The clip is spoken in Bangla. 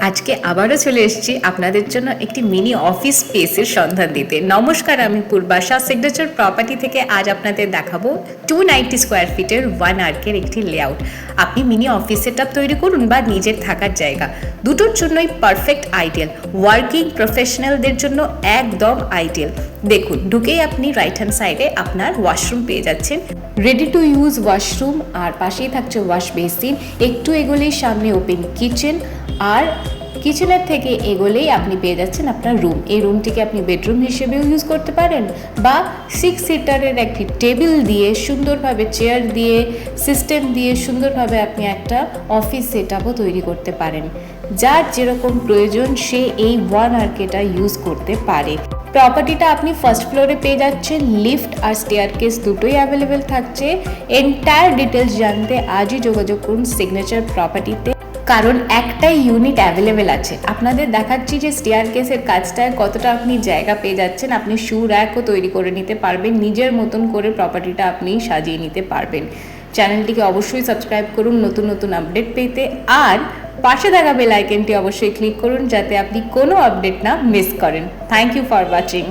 আজকে আবারও চলে এসেছি আপনাদের জন্য একটি মিনি অফিস স্পেসের সন্ধান দিতে। নমস্কার, আমি পূর্বাশা সিগনেচার প্রপার্টি থেকে আজ আপনাদের দেখাবো 290 স্কোয়ার ফিটের 1 আর্কের একটি লেআউট। আপনি মিনি অফিস সেটআপ তৈরি করুন বা নিজের থাকার জায়গা, দুটোর জন্যই পারফেক্ট আইডিয়াল। ওয়ার্কিং প্রফেশনালদের জন্য একদম আইডিয়াল। দেখুন, ঢুকেই আপনি রাইট হ্যান্ড সাইডে আপনার ওয়াশরুম পেয়ে যাচ্ছেন, রেডি টু ইউজ ওয়াশরুম, আর পাশেই থাকছে ওয়াশ বেসিন। একটু এগোলেই সামনে ওপেন কিচেন, আর কিচেনের থেকে এগোলেই আপনি পেয়ে যাচ্ছেন আপনার রুম। এই রুমটিকে আপনি বেডরুম হিসেবেও ইউজ করতে পারেন, বা 6 সিটারের একটি টেবিল দিয়ে সুন্দরভাবে চেয়ার দিয়ে সিস্টেম দিয়ে সুন্দরভাবে আপনি একটা অফিস সেটআপও তৈরি করতে পারেন। যার যেরকম প্রয়োজন সে এই 1 আর্কেটা ইউজ করতে পারে। প্রপার্টিটা আপনি ফার্স্ট ফ্লোরে পেয়ে যাচ্ছেন, লিফট আর স্টেয়ারকেস দুটোই অ্যাভেলেবেল থাকছে। এন্টায়ার ডিটেলস জানতে আজই যোগাযোগ করুন সিগনেচার প্রপার্টিতে, কারণ একটাই ইউনিট অ্যাভেলেবেল আছে। আপনাদের দেখাচ্ছি যে স্টেয়ারকেসের কাজটায় কতটা আপনি জায়গা পেয়ে যাচ্ছেন। আপনি শু র্যাকও তৈরি করে নিতে পারবেন, নিজের মতন করে প্রপার্টিটা আপনি সাজিয়ে নিতে পারবেন। চ্যানেলটিকে অবশ্যই সাবস্ক্রাইব করুন নতুন নতুন আপডেট পেতে, আর পাশে থাকা বেল আইকনটি অবশ্যই ক্লিক করুন যাতে আপনি কোনো আপডেট না মিস করেন। Thank you for watching.